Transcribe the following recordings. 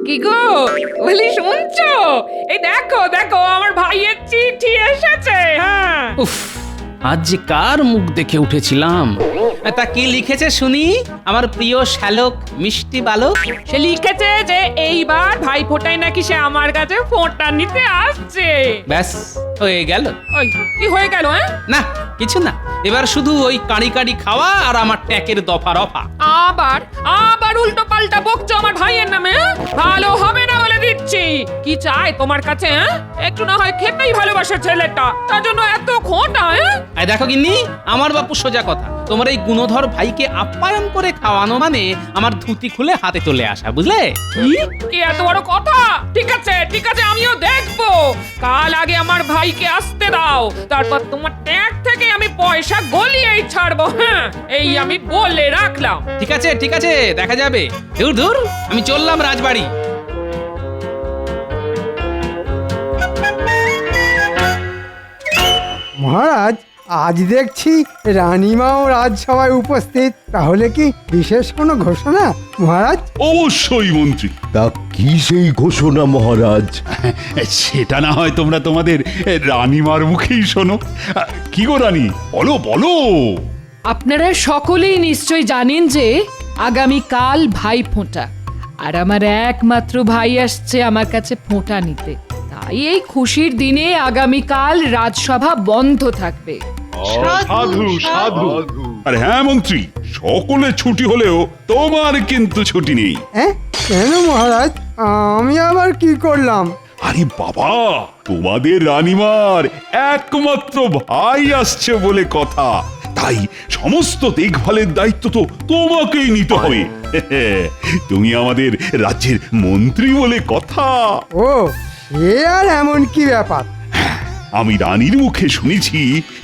কি গো বলি শুনছো? এই দেখো দেখো আমার ভাইয়ের চিঠি এসেছে। হ্যাঁ উফ, আজ যে কার মুখ দেখে উঠেছিলাম। তা কি লিখেছে শুনি আমার প্রিয় শ্যালক মিষ্টি বালক? সে লিখেছে যে এইবার ভাই ফোটাই নাকি সে আমার কাছে ফোঁটা নিতে আসছে। ব্যাস হয়ে গেল। ওই কি হয়ে গেল? হ্যাঁ না কিছু না, এবার শুধু ওই কাঁড়ি কাঁড়ি খাওয়া আর আমার ট্যাকের দফা রফা। আবার আবার উল্টো পাল্টা বকছো আমার ভাইয়ের নামে। হ্যাঁ? ভালো হবে না বলে দিচ্ছি। কি চাই তোমার কাছে? হ্যাঁ একটু না হয় খেতেই ভালোবাসে ছেলেটা, তার জন্য এত খোঁটা। হ্যাঁ এই দেখো গিন্নি, আমার বাপু সোজা কথা, তোমার এই গুণধর ভাইকে আপ্যায়ন করে খাওয়ানো মানে আমার ধুতি খুলে হাতে চলে আসা, বুঝলে? কি এত বড় কথা? ঠিক আছে ঠিক আছে, আমিও দেখবো। কাল আগে আমার ভাইকে আসতে দাও, তারপর তোমার ট্যাগ থেকে আমি পয়সা গলিয়েই ছাড়বো। হ্যাঁ এই আমি বলে রাখলাম। ঠিক আছে দেখা যাবে। দূর দূর, আমি চললাম রাজবাড়ি। মহারাজ, আজ দেখছি রানীমাও রাজসভায় উপস্থিত, তাহলে কি বিশেষ কোনো ঘোষণা মহারাজ? অবশ্যই মন্ত্রী। তা কি সেই ঘোষণা মহারাজ? সেটা না হয় তোমরা তোমাদের রানীমার মুখেই শোনো। কি গো রানী, বলো বলো। আপনারা সকলেই নিশ্চয় জানেন যে আগামী কাল ভাই ফোঁটা, আর আমার একমাত্র ভাই আসছে আমার কাছে ফোঁটা নিতে। তাই এই খুশির দিনে আগামীকাল রাজসভা বন্ধ থাকবে। সাধু সাধু। আর হ্যাঁ মন্ত্রী, সকলে ছুটি হলেও তোমার কিন্তু ছুটি নেই। হ্যাঁ কেন মহারাজ, আমি আবার কি করলাম? আরে বাবা, তোমাদের রানীমার একমাত্র ভাই আসছে বলে কথা, তাই সমস্ত দেখভালের দায়িত্ব তো তোমাকেই নিতে হবে। তুমি আমাদের রাজ্যের মন্ত্রী বলে কথা। ও সে আর এমন কি ব্যাপার? আমি রানীর মুখে শুনেছি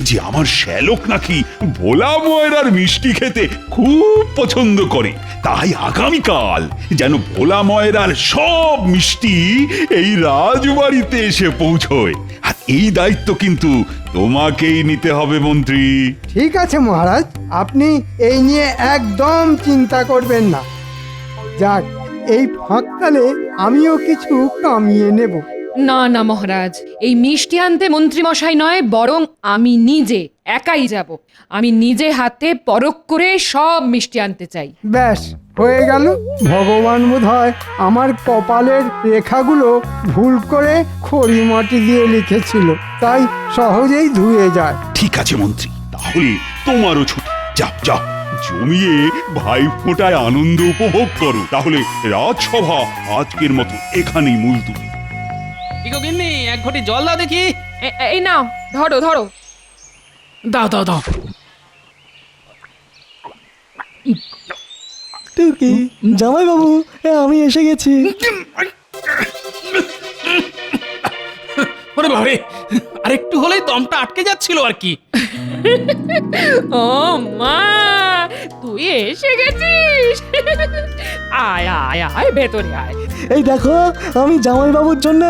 যে আমার শ্যালক নাকি ভোলা ময়রার মিষ্টি খেতে খুব পছন্দ করে, তাই আগামীকাল যেন ভোলা ময়রার সব মিষ্টি এই রাজবাড়িতে এসে পৌঁছয়। আর এই দায়িত্ব কিন্তু তোমাকেই নিতে হবে মন্ত্রী। ঠিক আছে মহারাজ, আপনি এই নিয়ে একদম চিন্তা করবেন না। যাক, এই ফাঁককালে আমিও কিছু কামিয়ে নেব। না না মহারাজ, এই মিষ্টি আনতে মন্ত্রী মশাই নয়, বরং আমি নিজে একাই যাব। আমি নিজে হাতে পরখ করে সব মিষ্টি আনতে চাই। ব্যাস হয়ে গেল। ভগবান বোধহয় আমার কপালের রেখাগুলো ভুল করে খড়ি মাটি দিয়ে লিখেছিল, তাই সহজেই ধুয়ে যায়। ঠিক আছে মন্ত্রী, তাহলে তোমারও ছুটি। যাও যাও, জমিয়ে ভাই ফোঁটায় আনন্দ উপভোগ করো। তাহলে রাজসভা আজকের মতো এখানেই মুলতুবি। কি গো গিন্নি, এক ঘটি জল দাও দেখি। এই নাও, ধরো ধরো। দাও। টুকি, জামাই বাবু, আমি এসে গেছি। ওরে বাবারে, আরেকটু হলেই দমটা আটকে যাচ্ছিল আর কি। ও মা, তুই এসে গেছিস? আয় আয় আয়, ভেতরে আয়। এই দেখো, আমি জামাই বাবুর জন্য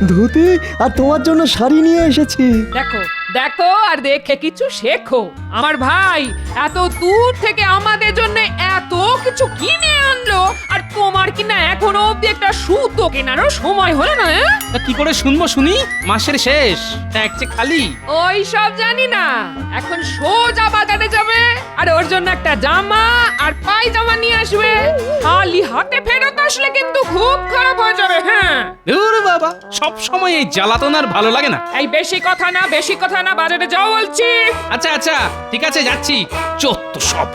ধুতি আর তোমার জন্য শাড়ি নিয়ে এসেছি। দেখো দেখো আর দেখে কিছু শেখো। আমার ভাই এত দূর থেকে আমাদের জন্য এত কিছু কিনে আনলো, আর তোমার কিনা এখনো অব্দি একটা সুতো কেনারও সময় হলো না। তা কি করে শুনবো শুনি? মাসের শেষ, ট্যাগ যে খালি। ওই সব জানি না, এখন সোজা বাজারে যাবে আর ওর জন্য একটা জামা আর পায়জামা নিয়ে আসবে। খালি হাতে ফেরত আসলে কিন্তু খুব খারাপ হয়ে যাবে। হ্যাঁ ধুর বাবা, সব সময় এই জ্বালাতন আর ভালো লাগে না। এই বেশি কথা না, বাজারে যাও বলছি। আচ্ছা ঠিক আছে, যাচ্ছি। চত্ব সব।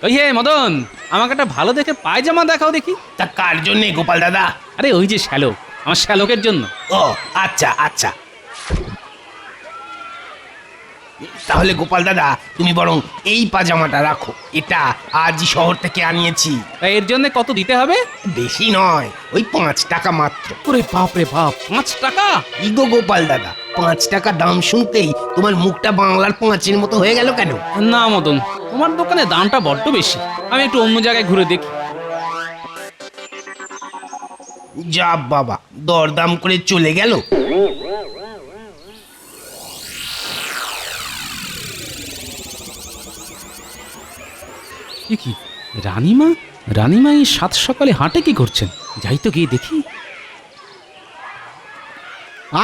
ওই হে মদন, আমাকে একটা ভালো দেখে পায়জামা দেখাও দেখি। তা কার জন্য গোপাল দাদা? আরে ওই যে শ্যালক, আমার শ্যালকের জন্য। ও আচ্ছা আচ্ছা, তাহলে গোপাল দাদা তুমি বরং এই পাজামাটা রাখো, এটা আজই শহর থেকে আনিয়েছি। তা এর জন্য কত দিতে হবে? বেশি নয়, ওই 5 টাকা মাত্র। ওরে বাপ রে বাপ, 5 টাকা? ইগো গোপাল দাদা, 5 টাকা দাম শুনতেই তোমার মুখটা বাংলার 5-এর মতো হয়ে গেল কেন? না মদন, তোমার দোকানে দামটা বড্ড বেশি, আমি একটু অন্য জায়গায় ঘুরে দেখি। যা বাবা, দরদাম করে চলে গেল। এ কি রানীমা? রানীমা এই সাত সকালে হাঁটে কি করছেন? যাই তো গিয়ে দেখি।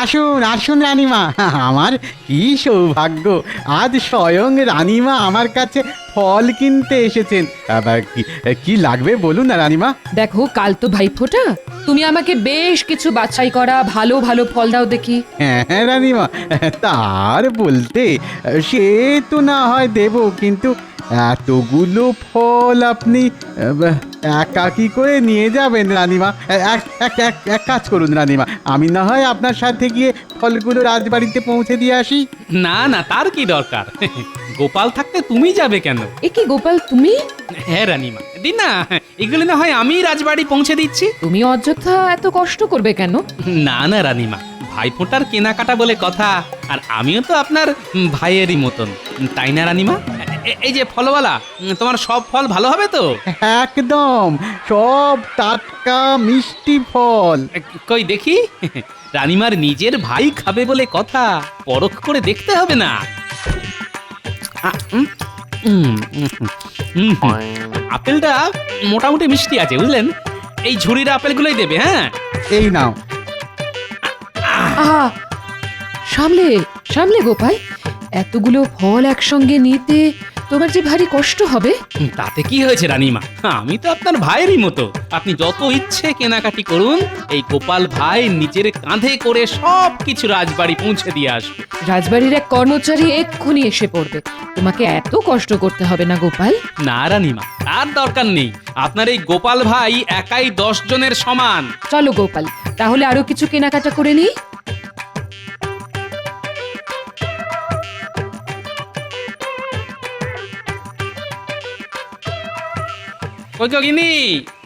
আসুন আসুন রানীমা, আমার কি সৌভাগ্য, আজ স্বয়ং রানীমা আমার কাছে ফল কিনতে এসেছেন। আবার কি লাগবে বলুন না রানীমা। দেখো, কাল তো ভাইফোঁটা, তুমি আমাকে বেশ কিছু বাছাই করা ভালো ভালো ফল দাও দেখি। হ্যাঁ হ্যাঁ রানীমা, তার বলতে সে তো না হয় দেব, কিন্তু এতগুলো ফল আপনি একা কি করে নিয়ে যাবেন রানীমা? এক কাজ করুন রানীমা, আমি না হয় আপনার সাথে গিয়ে ফলগুলো রাজবাড়িতে পৌঁছে দিয়ে আসি। না না, তার কি দরকার? গোপাল থাকতে তুমি যাবে কেন? এ কি গোপাল, তুমি? হ্যাঁ রানীমা, দিন না, এগুলো না হয় আমি রাজবাড়ি পৌঁছে দিচ্ছি। তুমি অযথা এত কষ্ট করবে কেন? না না রানীমা, ভাইফোঁটার কেনাকাটা বলে কথা, আর আমিও তো আপনার ভাইয়েরই মতন, তাই না রানীমা? এই যে ফলওয়ালা, তোমার সব ফল ভালো হবে তো? একদম সব টাটকা মিষ্টি ফল। কই দেখি, রানীমার নিজের ভাই খাবে বলে কথা, পরখ করে দেখতে হবে না? আপেলটা মোটামুটি মিষ্টি আছে বুঝলেন। এই ঝুড়ির আপেলগুলোই দেবে। হ্যাঁ, এই নাও। আহা, সামলে সামলে গোপাল, এতগুলো ফল একসঙ্গে নিতে তোমার যে ভারী কষ্ট হবে। তাতে কি হয়েছে রানীমা, আমি তো আপনার ভাইয়েরই মতো, আপনি যত ইচ্ছে কেনাকাটি করুন, এই গোপাল ভাই নিজের কাঁধে করে সব কিছু রাজবাড়ি পৌঁছে দিয়ে আসবে। রাজবাড়ির এক কর্মচারী এক্ষুনি এসে পড়বে, তোমাকে এত কষ্ট করতে হবে না গোপাল। না রানীমা, তার দরকার নেই, আপনার এই গোপাল ভাই একাই 10 জনের সমান। চলো গোপাল, তাহলে আরো কিছু কেনাকাটা করে নিই। কই গো গিন্নি,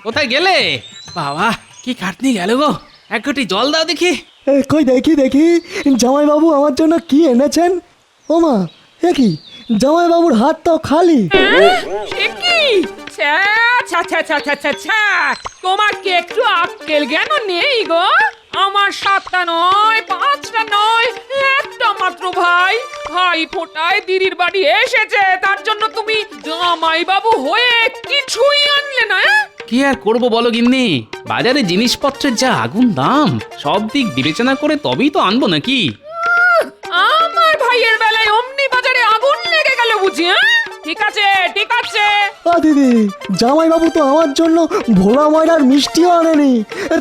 কোথায় গেলে? বাবা, কি খাটনি গেল গো, এক ঘটি জল দাও দেখি। কই দেখি দেখি, জামাইবাবু আমার জন্য কি এনেছেন? ওমা, এ কি, জামাইবাবুর হাত তো খালি। সে কি? ছ্যা, ছ্যা, ছ্যা, ছ্যা, ছ্যা, ছ্যা, ছ্যা। তোমার কি একটু আক্কেল জ্ঞান নেই গো? আমার 7টা নয়, 5টা নয়, একটা মাত্র ভাই, ভাই ফোটায় দিদির বাড়ি এসেছে, তার জন্য তুমি জামাই বাবু হয়ে কিছুই আনলে না? কি আর করব বলো গিন্নি, বাজারে জিনিসপত্রের যা আগুন দাম, সব দিক বিবেচনা করে তবেই তো আনবো নাকি। আমার ভাইয়ের বেলায় অমনি বাজারে আগুন লেগে গেল বুঝি? ঠিক আছে ঠিক আছে। দিদি, জামাইবাবু তো আমার জন্য ভোলা ময়দার মিষ্টিও আনেনি।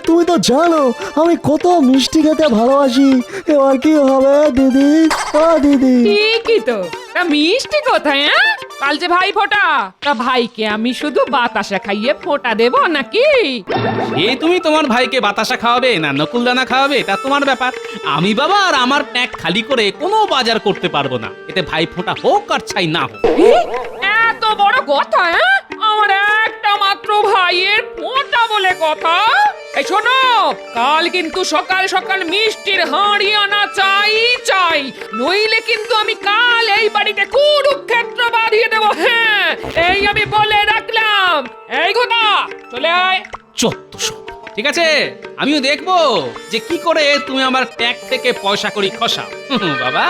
তুমি তো জানো আমি কত মিষ্টি খেতে ভালোবাসি। এবার কি হবে দিদি? দিদি, ঠিকই তো, তা মিষ্টি কোথায়? কাল যে ভাই ফোঁটা, তা ভাইকে আমি শুধু বাতাসা খাইয়ে ফোঁটা দেব নাকি? এ তুমি তোমার ভাইকে বাতাসা খাওয়াবে না নকুলদানা খাওয়াবে, তা তোমার ব্যাপার। আমি বাবা আর আমার ট্যাঙ্ক খালি করে কোনো বাজার করতে পারবো না, এতে ভাই ফোঁটা হোক আর ছাই না হোক। এত বড় কথা? আমার একটা মাত্র ভাইয়ের ফোঁটা বলে কথা। এই শোনো, কাল কিন্তু সকাল সকাল মিষ্টির হাঁড়ি আনা চাই চাই, নইলে কিন্তু আমি কাল এই বাড়িতে কুরুক্ষেত্র বাঁধিয়ে দেবো। হ্যাঁ, এই আমি বলে রাখলাম। এই কথা চলে আয়। চত্ব সব ঠিক আছে, আমিও দেখবো যে কি করে তুমি আমার ট্যাঙ্ক থেকে পয়সা করি খসা। বাবা,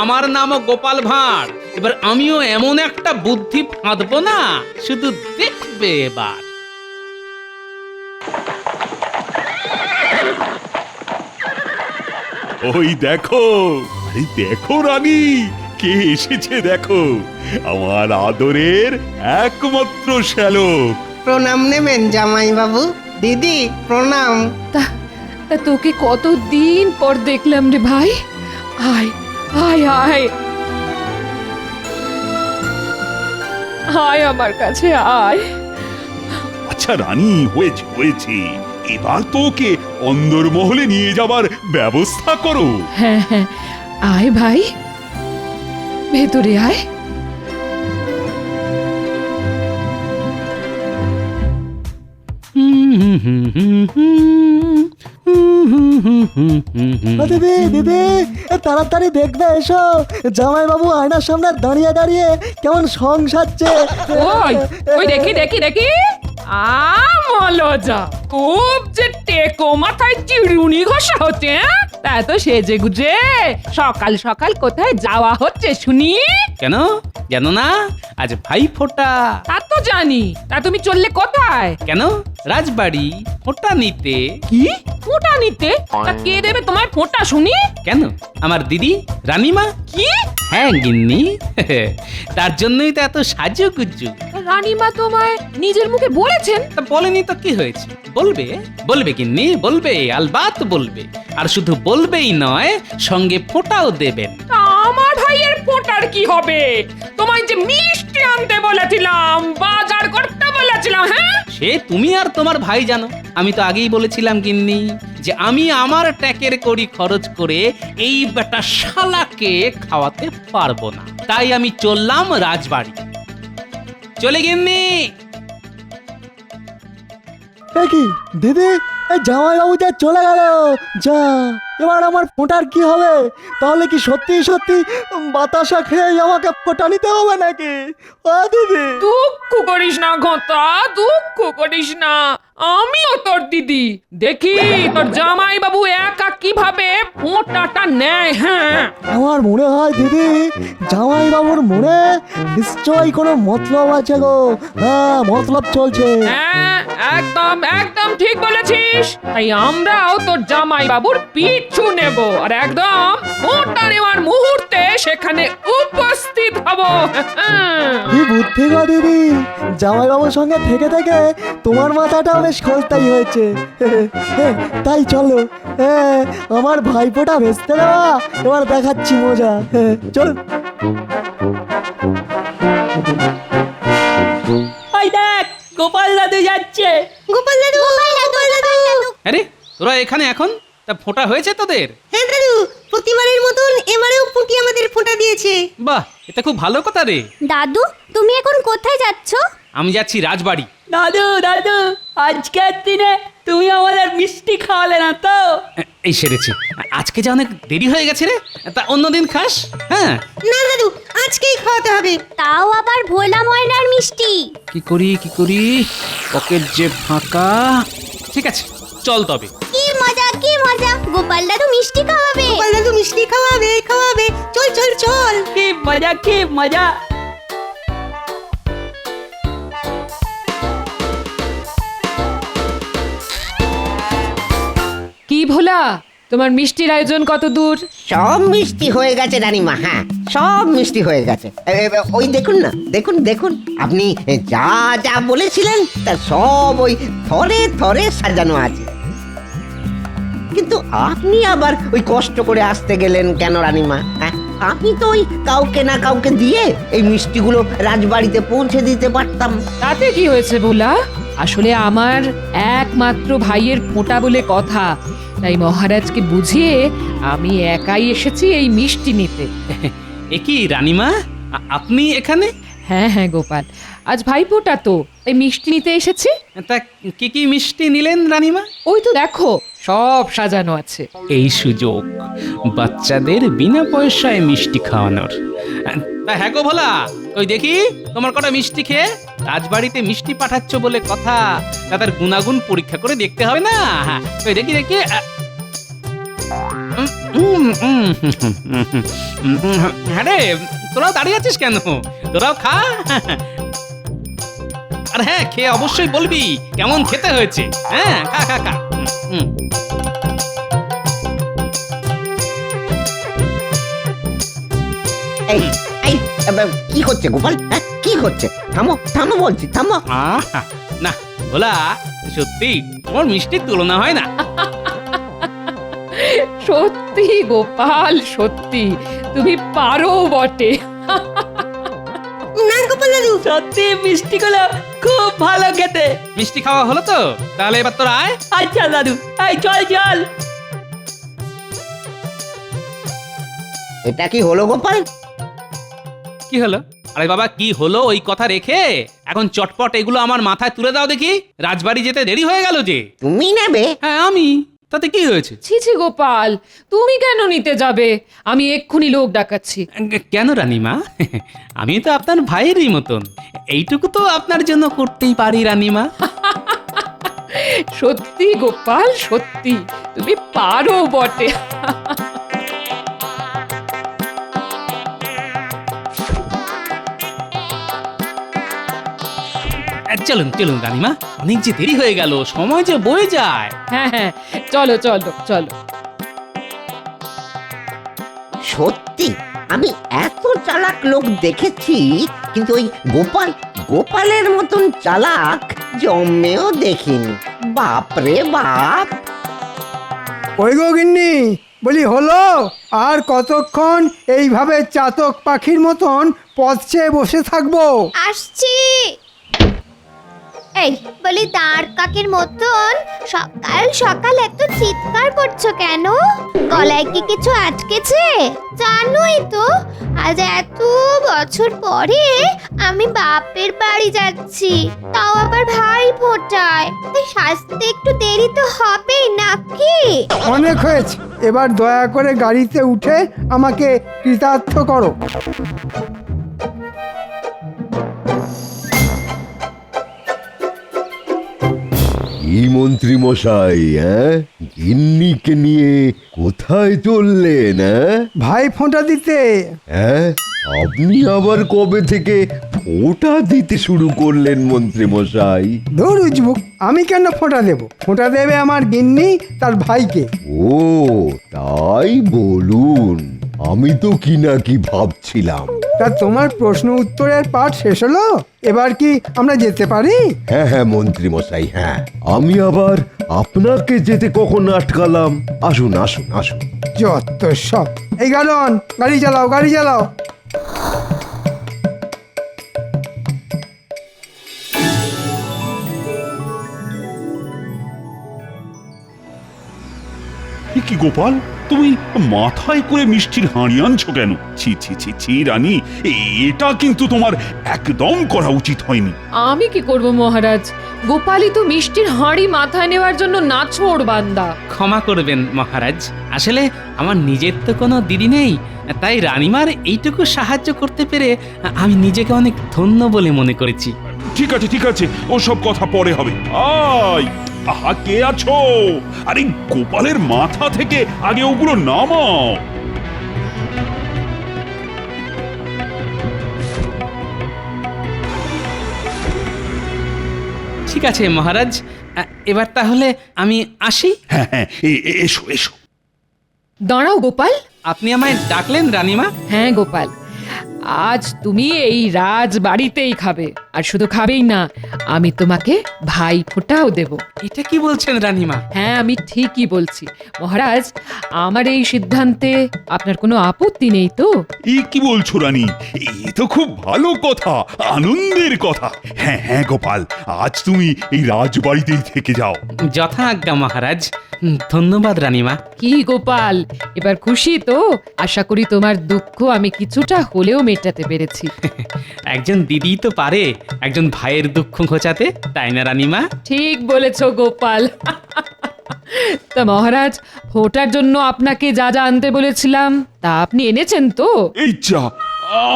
আমার নামও গোপাল ভাঁড়, এবার আমিও এমন একটা বুদ্ধি ফাঁদবো না, শুধু দেখবে এবার। ওই দেখো, আরে দেখো রানী, কে এসেছে দেখো, আমার আদরের একমাত্র শ্যালক। প্রণাম নেবেন জামাই বাবু। দিদি প্রণাম। তা তা তোকে কতদিন পর দেখলাম রে ভাই। আয় আয় আয় আয় আমার কাছে আয়। আচ্ছা রানী, হয়েছে হয়েছে, এবার তো ওকে অন্দরমহলে নিয়ে যাবার ব্যবস্থা করো। হ্যাঁ হ্যাঁ, আয় ভাই, ভেতরে আয়। দিদি দিদি, তাড়াতাড়ি দেখবে এসো, জামাইবাবু আয়নার সামনে দাঁড়িয়ে দাঁড়িয়ে কেমন সং সাজছে। ওই ওই দেখি দেখি দেখি, মলজা খুব যে টেকো মাথায় চিরুনি ঘষা হচ্ছে, হ্যাঁ? তা তো সেজে গুজে সকাল সকাল কোথায় যাওয়া হচ্ছে শুনি? কেন জানো না আজ ভাই ফোঁটা। তা তো জানি, তা তুমি চললে কোথায়? কেন রাজবাড়ি ফোঁটা নিতে। কি ফোঁটা নিতে? তা কে দেবে তোমায় ফোঁটা শুনি? কেন আমার দিদি রানীমা। কি হ্যাঁ গিন্নি, তার জন্যই তো এত সাজুগুজু। রানীমা তোমায় নিজের মুখে বলেছেন? তা বলেনি তো কি হয়েছে, বলবে বলবে গিন্নি, বলবে আলবাত বলবে। আর শুধু বলবেই নয়, সঙ্গে ফোঁটাও দেবেন। তা আমার ভাইয়ের ফোঁটার কি হবে? তোমায় যে মিষ্টি আনতে বলেছিলাম, বাজার করতে বলেছিলাম, হ্যাঁ? সে তুমি আর তোমার ভাই জানো। আমি তো আগেই বলেছিলাম গিন্নি যে আমি আমার ট্যাকের কড়ি খরচ করে এই বেটা শালাকে খাওয়াতে পারবো না, তাই আমি চললাম রাজবাড়ি। চলে গিন্নি। এ কি দিদি, এই জামাইবাবু যা চলে গেল, যা এবার আমার ফোঁটার কি হবে? তাহলে কি সত্যি সত্যি বাতাসা খেয়ে আমাকে ফোঁটা নিতে হবে নাকি? ও দিদি, দুঃখ করিস না ঘটা, দুঃখ করিস না, আমিও তোর দিদি। দেখি তোর জামাই বাবু একা কিভাবে ফোঁটাটা নেয়। হ্যাঁ, আমার মনে হয় দিদি, জামাইবাবুর মনে নিশ্চয়ই কোনো মতলব আছে গো। হ্যাঁ, মতলব চলছে। হ্যাঁ, একদম একদম ঠিক বলেছিস। তাই আমরাও তোর জামাই বাবুর পিছু নেব আর একদম ফোঁটা নেওয়ার মুহূর্তে সেখানে উপস্থিত হব। কি বুদ্ধি গো দিদি, জামাইবাবুর সঙ্গে থেকে থেকে তোমার মাথাটা বেশ খোলতাই হয়েছে। তাই চলো, আমার ভাইপোটা ভেস্তে দেওয়া এবার দেখাচ্ছি মজা। চল। ওই দেখ, গোপাল দাদু যাচ্ছে। গোপাল দাদু, গোপাল দাদু। আরে তোরা এখানে এখন? তা ফোঁটা হয়েছে তোদের? হ্যাঁ দাদু, প্রতিবারের মতন এবারেও পুঁটি আমাদের ফোঁটা দিয়েছে। বাহ, এটা খুব ভালো কথা রে। দাদু, তুমি এখন কোথায় যাচ্ছ? আমি যাচ্ছি রাজবাড়ি। দাদু দাদু, আজকের দিনে তুমি আমাদের মিষ্টি খাওয়ালে না তো? এই সেরেছি, আজকে যা অনেক দেরি হয়ে গেছে রে, তা অন্যদিন খাস। হ্যাঁ না দাদু, আজকেই খাওয়াতে হবে। তাও আবার ভোলা ময়নার মিষ্টি। কি করি পকেট যে ফাঁকা। ঠিক আছে চল তবে। কি মজা, কি মজা, গোপাল দাদু মিষ্টি খাওয়াবে। গোপাল দাদু মিষ্টি খাওয়াবে, খাওয়াবে। চল চল চল। কি মজা, কি মজা। কি ভোলা, তোমার মিষ্টির আয়োজন কত দূর? সব মিষ্টি হয়ে গেছে রানীমা। হ্যাঁ, সব মিষ্টি হয়ে গেছে। ওই দেখুন না, দেখুন দেখুন, আপনি যা যা বলেছিলেন তা সব ওই থরে থরে সাজানো আছে। কিন্তু আপনি আবার ওই কষ্ট করে আসতে গেলেন কেন রানীমা? হ্যাঁ, আমি তো ওই কাউকে না কাউকে দিয়ে এই মিষ্টিগুলো রাজবাড়িতে পৌঁছে দিতে পারতাম। তাতে কি হয়েছে ভোলা? আসলে আমার একমাত্র ভাইয়ের ফোঁটা বলে কথা, তাই মহারাজকে বুঝিয়ে আমি একাই এসেছি এই মিষ্টি নিতে। এ কি রানীমা, আপনি এখানে? হ্যাঁ হ্যাঁ গোপাল, আজ ভাইফোঁটা তো, এই মিষ্টি নিতে এসেছি। তা কি কি মিষ্টি নিলেন রানীমা? ওই তো দেখো, সব সাজানো আছে। এই সুযোগ বাচ্চাদের বিনা পয়সায় মিষ্টি খাওয়ানোর। তা হ্যাঁ গো ভোলা, ওই দেখি তোমার কটা মিষ্টি খেয়ে রাজবাড়িতে মিষ্টি পাঠাচ্ছ বলে কথা, তাদের গুণাগুণ পরীক্ষা করে দেখতে হবে না? ওই দেখি দেখি। হ্যাঁ রে, তোরাও দাঁড়িয়ে আছিস কেন? তোরাও খা। আর হ্যাঁ, খেয়ে অবশ্যই বলবি কেমন খেতে হয়েছে। হ্যাঁ, খা খা খা। এই এই কি হচ্ছে গোপাল? হ্যাঁ, কি হচ্ছে? থামো থামো বলছি, থামো। না ভোলা, সত্যি তোমার মিষ্টির তুলনা হয় না। সত্যি গোপাল, সত্যি তুমি পারো বটে। না গোপাল দাদু, সত্যি মিষ্টিগুলো খুব ভালো খেতে। মিষ্টি খাওয়া হলো তো? তাহলে এবার তোরা আয়। আচ্ছা দাদু, এই চল চল। এটা কি হলো গোপাল? কি হলো? আরে বাবা, কি হলো ওই কথা রেখে এখন চটপট এগুলো আমার মাথায় তুলে দাও দেখি। রাজবাড়ি যেতে দেরি হয়ে গেল যে। তুমি নেবে? হ্যাঁ আমি, তাতে কি হয়েছে? ছি ছি গোপাল, তুমি কেন নিতে যাবে? আমি এক্ষুনি লোক ডাকাচ্ছি। কেন রানীমা? আমি তো আপনার ভাইয়েরই মতন, এইটুকু তো আপনার জন্য করতেই পারি রানীমা। সত্যি গোপাল, সত্যি তুমি পারো বটে। চলুন চলুন রানীমা, অনেক যে দেরি হয়ে গেল, সময় যে বয়ে যায়। হ্যাঁ হ্যাঁ, চলো চলো চলো। সত্যি আমি এত চালাক লোক দেখেছি, কিন্তু ওই গোপালের মতন চালাক জন্মেও দেখিনি। বাপরে বাপ। ওই গো গিন্নি, বলি হলো? আর কতক্ষণ এইভাবে চাতক পাখির মতন পথ চেয়ে বসে থাকবো? আসছি। এই বলি, দাঁড় কাকের মতন সকাল সকাল এত চিৎকার করছো কেন? গলায় কি কিছু আটকেছে? জানোই তো আজ এত বছর পরে আমি বাপের বাড়ি যাচ্ছি, তাও আবার ভাই ফোটায়। তাই সাজতে একটু দেরি তো হবেই নাকি? অনেক হয়েছে, এবার দয়া করে গাড়িতে উঠে আমাকে কৃতার্থ করো। কি মন্ত্রী মশাই, গিন্নিকে নিয়ে কোথায় চললেন? ভাই ফোঁটা দিতে। আপনি আবার কবে থেকে ফোঁটা দিতে শুরু করলেন মন্ত্রী মশাই? ধুর উজবুক, আমি কেন ফোঁটা দেব? ফোঁটা দেবে আমার গিন্নি তার ভাইকে। ও তাই বলুন, আমি তো কি না কি ভাবছিলাম। তা তোমার প্রশ্ন উত্তরের পাঠ শেষ হলো? এবার কি আমরা যেতে পারি? হ্যাঁ হ্যাঁ মন্ত্রী মশাই, হ্যাঁ। আমি আবার আপনাকে যেতে কখন আটকালাম? আসুন আসুন আসুন। যত সব। এই গাড়ন, গাড়ি চালাও, গাড়ি চালাও। এ কি গোপাল, তুমি মাথায় করে মিষ্টির হাঁড়ি আনছো কেন? ছি ছি ছি ছি রানী, এটা কিন্তু তোমার একদম করা উচিত হয়নি। আমি কি করব মহারাজ? গোপালই তো মিষ্টির হাঁড়ি মাথায় নেওয়ার জন্য নাছোড় বান্দা। ক্ষমা করবেন মহারাজ, আসলে আমার নিজের তো কোনো দিদি নেই, তাই রানীমার এইটুকু সাহায্য করতে পেরে আমি নিজেকে অনেক ধন্য বলে মনে করেছি। ঠিক আছে ঠিক আছে, ওসব কথা পরে হবে। আয়, আহা, কে আছো? আরে গোপালের মাথা থেকে আগে ওগুলো নামাও। ঠিক আছে মহারাজ, এবার তাহলে আমি আসি। হ্যাঁ হ্যাঁ, এসো এসো। দাঁড়াও গোপাল। আপনি আমায় ডাকলেন রানীমা? হ্যাঁ গোপাল, আজ তুমি এই রাজ বাড়িতেই খাবে, আর শুধু খাবেই না, আমি তোমাকে ভাই ফোঁটাও দেব। এটা কি বলছেন রানীমা? হ্যাঁ, আমি ঠিকই বলছি মহারাজ। আমার এই সিদ্ধান্তে আপনার কোনো আপত্তি নেই তো? কি বলছো রানী? এ তো খুব ভালো কথা, আনন্দের কথা। হ্যাঁ হ্যাঁ গোপাল, আজ তুমি এই রাজবাড়িতেই থেকে যাও। যথা আজ্ঞা মহারাজ। ধন্যবাদ রানীমা। কি গোপাল, এবার খুশি তো? আশা করি তোমার দুঃখ আমি কিছুটা হলেও মেটাতে পেরেছি। একজন দিদি তো পারে একজন ভাইয়ের দুঃখ ঘোচাতে, তাই না রানীমা? ঠিক বলেছ গোপাল। তা মহারাজ, ফোঁটার জন্য আপনাকে যা যা আনতে বলেছিলাম তা আপনি এনেছেন তো? এই যা,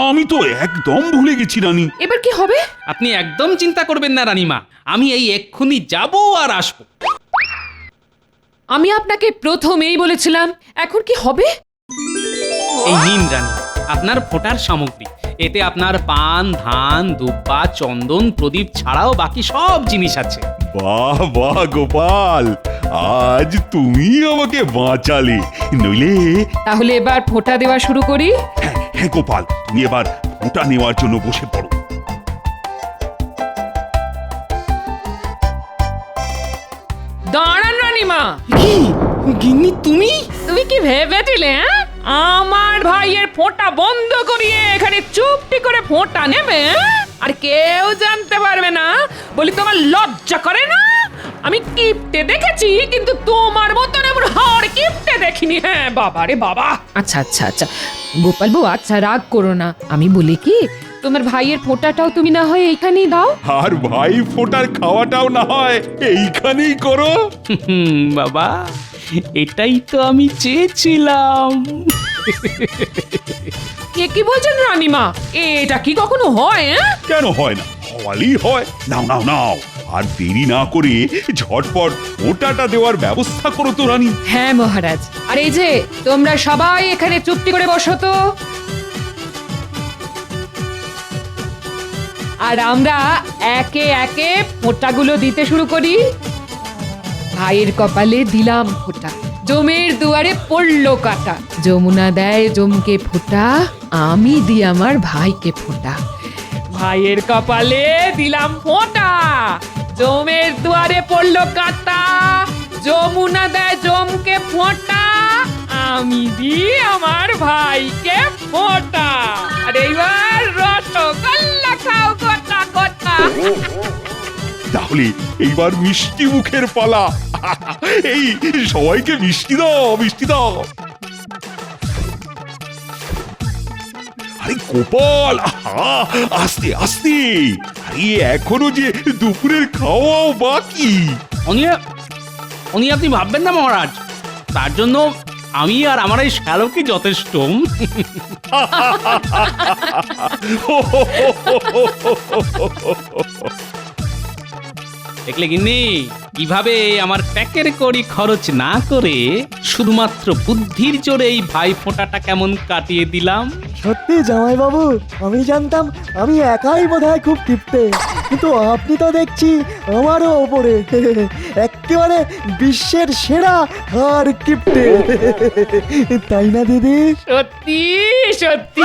আমি তো একদম ভুলে গেছি রানী। এবার কি হবে? আপনি একদম চিন্তা করবেন না রানীমা, আমি এই এক্ষুনি যাব আর আসবো। আমি আপনাকে প্রথমেই বলেছিলাম, এখন কি হবে? এই নিন রানী, আপনার ফোঁটার সামগ্রী। এতে আপনার পান, ধান, দুব্বা, চন্দন, প্রদীপ ছাড়াও বাকি সব জিনিস আছে। বাহ বাহ গোপাল, আজ তুমি আমাকে বাঁচালে, নইলে। তাহলে এবার ফোঁটা দেওয়া শুরু করি। হ্যাঁ গোপাল, তুমি এবার ফোঁটা নেওয়ার জন্য বসে পড়ো। দাঁড়ান রানীমা। গিন্নি তুমি? তুমি কি ভেবেছিলে আমার ভাইয়ের ফোঁটা বন্ধ করিয়ে এখানে চুপটি করে ফোঁটা নেবে? আর কেউ জানতে পারবে না বলি তোমার লজ্জা করে না? আমি কিপটে দেখেছি, কিন্তু তোমার মতন এমন হাড় কিপটে দেখিনি। হ্যাঁ বাবা রে বাবা। আচ্ছা আচ্ছা আচ্ছা গোপাল বউ, আচ্ছা রাগ করো না। আমি বলি কি, তোমার ভাইয়ের ফোঁটাটাও তুমি না হয় এইখানেই দাও। আর ভাই ফোঁটার খাওয়াটাও না হয় এইখানেই করো। বাবা, এটাই তো আমি চেয়েছিলাম। কে কি বলছেন রানীমা? এটা কি কখনো হয়? কেন হয় না? হওয়ালেই হয়। নাও নাও নাও, আর দেরি না করে ঝটপট ওটাটা দেওয়ার ব্যবস্থা করো তো রানী। হ্যাঁ মহারাজ। আর এই যে তোমরা সবাই এখানে চুপটি করে বসো তো। আর আমরা একে একে ফোঁটাগুলো দিতে শুরু করি। ভাইয়ের কপালে দিলাম ফোঁটা, জমের দুয়ারে পড়লো কাটা। যমুনা দেয় জমকে ফোঁটা, আমি দিই আমার ভাইকে ফোঁটা। ভাইয়ের কপালে দিলাম ফোঁটা, জমের দুয়ারে পড়লো কাটা। যমুনা দেয় জমকে ফোঁটা, আমি দিই আমার ভাইকে ফোঁটা। আর এইবার রসগোল্লা খাও গোটা গোটা। তাহলে এইবার মিষ্টি মুখের পালা। এই সবাইকে মিষ্টি দাও, মিষ্টি দাও। আরে গোপাল, আহা, আস্তে আস্তে। আরে এখনো যে দুপুরের খাওয়াও বাকি। উনি আপনি ভাববেন না মহারাজ, তার জন্য আমি আর আমার এই শ্যালকই যথেষ্ট। দেখলে গিন্নি, কিভাবে আমার প্যাকের কড়ি খরচ না করে শুধুমাত্র বুদ্ধির জোরে এই ভাই ফোঁটাটা কেমন কাটিয়ে দিলাম। সত্যি জামাইবাবু, আমি জানতাম আমি একাই বোধহয় খুব টিপতে, কিন্তু আপনি তো দেখছি আমারও ওপরে। একেবারে বিশ্বের সেরা হার কিপটে, তাই না দিদি? সত্যি সত্যি।